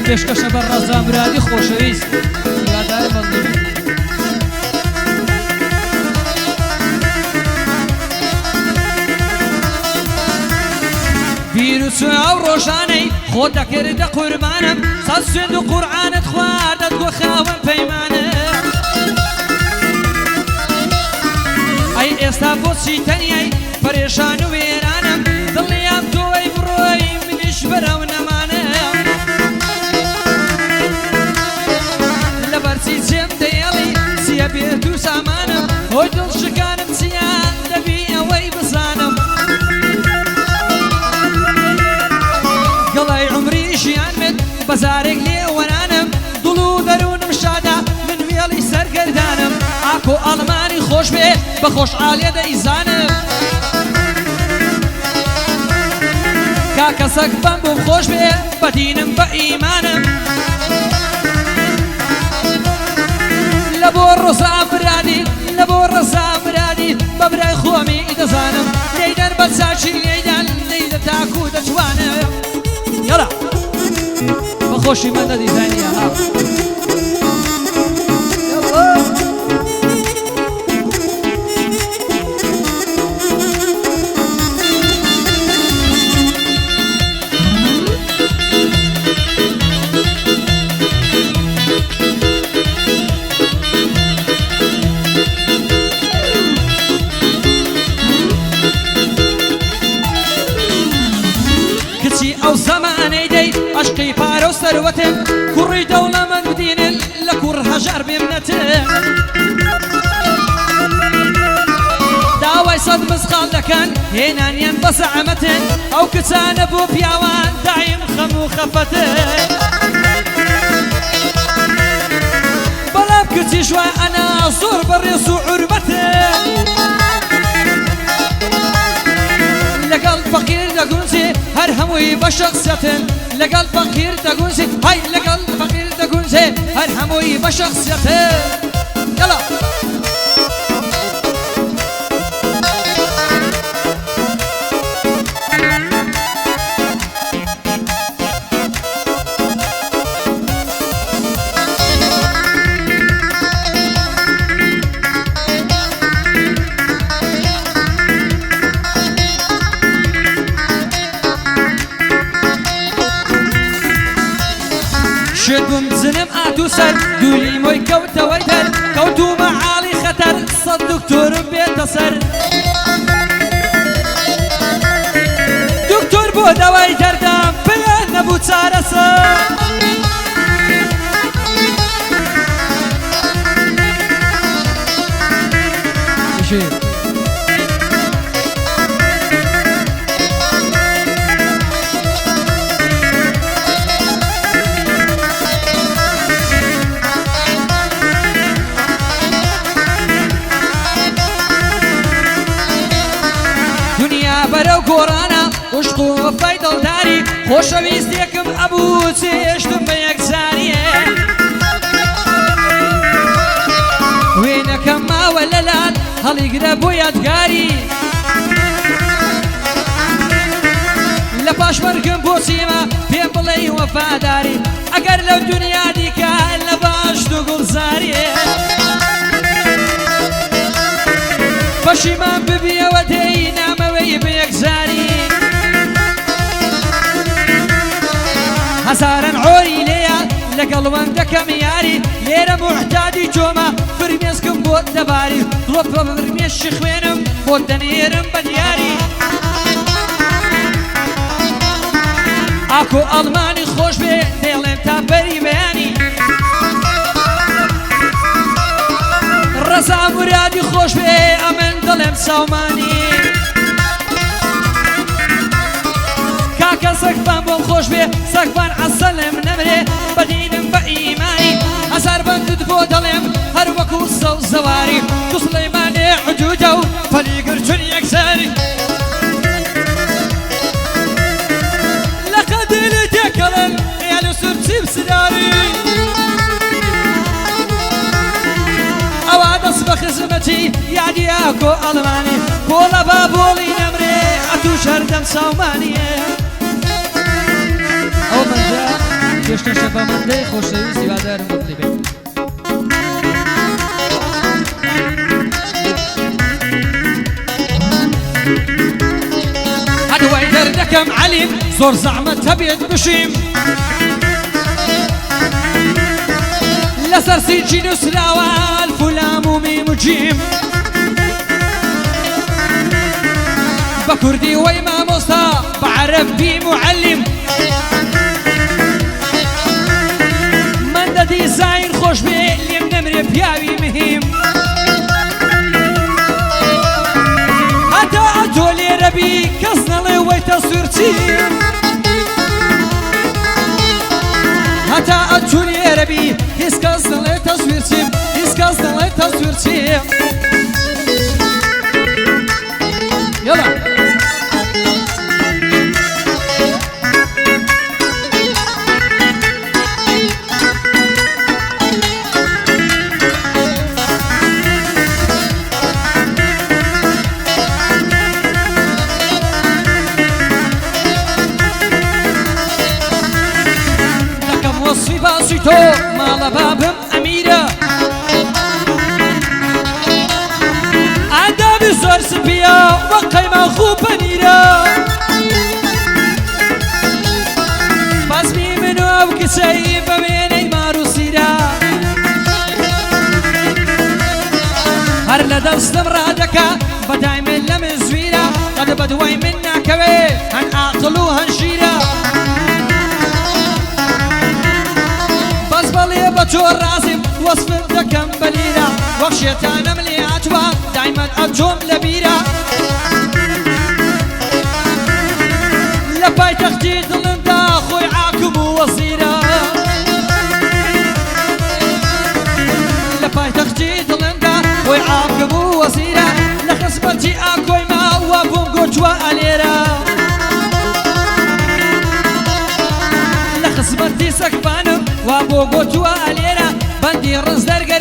پێشکەشە بە ڕەزا مرادی خۆشەویست هیوادارم بەڵێ بیروچ ئەو ڕۆژانەی خۆ دەکردە قوربانم سەد سوێند و قورعانت خواردەت بۆ خاوەن پەیمانە ئەی ئێستا بۆچی تەنیای پەرێشان و وێرانم دڵیان تۆی بڕۆی منیش بەرەو نەمانە لەبەرچی جێم دەیەڵی چیە بێت و سامانم هۆی دڵشکانم چیان دەبی ئەوەی بزانم گەڵای عمری ژیان من بەزارێک لێوەرانم دڵ و دەروونم شادا من وێڵی سەرگەردانم ئاکۆ ئەڵمانی خۆش بێ بە خۆشحاڵیە دەیزانم کاکەسەک بەم بۆم خۆش بێ بە دینم بە ئیمانم لە بۆ ڕۆزا مرادی لە بۆ ڕەزا مرادی بە برای خۆمی دەزانم لەیدەن بە چاچی لەیدەن لەیدە تاکو دەتوانم یالا بەخۆشی من دەدیزانیە ها ئەو زەمانەی دەی عەشقی پارە و سەروەتم کوڕی دەوڵەمەند بدینن لە کوڕ هەژار بێمنەتم داوای سەد مزخاڵ دەکەن هێنانیان بە زەعەمەتن ئەو کچانە بۆ پیاوان دایم خەم و خەفەتن بەڵام کچی شوای ئەنا زۆر بەڕێز و عوربەتن لەگەڵ فەقیر دەگونجێ هەر هەمووی بە شەخسیەتن لەگەڵ فەقیر دەگونجێ های لەگەڵ فەقیر دەگونجێ هەر هەمووی بە شەخسیەتن یالا شێت بووم بزنم ئاتوو سەر دوولی مۆی کەوتەوەی دەر کەوتومە عاڵی خەتەر سەد دکتۆرم بێتە سەر دکتۆر بۆ دەوای دەردام پێیان نەبوو چارەسەر بەرەو گۆڕانە عشق و وەفای دڵداری خۆشەویستێکم ئەبوو چێشتم بە یەکجاریە وێنەکەم ماوە لەلات هەڵیگرە بۆ یادگاری لە پاشمەرگم بۆ چیمە پێم بڵێ وەفاداری ئەگەر لەو دنیا دیکە لە باشت و گوڵزاریە پەشیمان ببیەوە دێی نامەوەی بە یەکجاری هەزاران عۆری لێیە لەگەڵ وەندەکەم یاری لێرە موحتادی جۆمە فرمێسکم بۆ دەباری دڵۆ بە فرمێشی خوێنم بۆ دەنێرم بە دیاری ئاکۆ ئەڵمانی خۆش بێ دێڵێم تا بەری بەیانی ڕەزا مرادی خۆش بێ ئەمن دڵێم ساومانی کاکە سەگبان بۆم خۆش بێ سەگبان عەسەلم نەمرێ بە دینم بە ئیمانی هەزار بەندت بۆ دەڵێم هەر وەکو سەو زەواری تو سلەیمانێ حجوودە و پەلیگرچون یەکسەری لە قەدیلی تێکەڵن ئێلە سورچی بسداری ئەوا دەست بە خزمەتی یادیاکۆ ئەڵمانی بۆڵە با بۆڵی نەمرێ ئەتوش هەردەم ساومانیە ئەو مەجا پێشتە شەفەمەندەی خۆشەویستی وادارم بڵێ بێت هەدوای دەردەکەم عەلیم زۆر زەحمەت هەبێت بشیم لەسەر سینچین و سلاوان فولام و میم و جیم بە کوردی وەی مامۆستا بە عەرەبی موعەلیم من دە دیزاین خۆش بێ لێم نەمرێ پیاوی مهم هەتا ئەتۆ لێرەبی کەس نەڵێ وەی تەسویر چیم هەتا ئەتۆ لێرەبی هیچ کەس نەڵێ تەسویر چیم هیچ کەس نەڵێ تەسویر چیم يلا لكم وصفي باسيتو مال بابم أميرة زۆر سپیە وە قەیما خوو پەنیرە بەزمی من و ئەو کچەی بە وێنەی مار و سیرە هەر لە دەستم ڕادەکە بەدای من لە من زویرە قەد بە دوای من ناکەوێ هەن عاقڵ و هەن شیرە بەس بەڵێ بە تۆ ڕازیم وەسفم دەکەم بە لیرە وەک شێتانەم لێ هاتووە دایمەن ئەچۆم لە بیرە لە پایتەختی دڵمدا خۆی عاکم و وەزیرە لە پایتەختی دڵمدا خۆی عاکم و وەزیرە لە خزمەتی ئاکۆی ماوە بۆم گۆچووە ئەلێرە لە خزمەتی سەکبانم وا بۆ گۆچووە ئەلێرە بەندی ڕز دەرگەی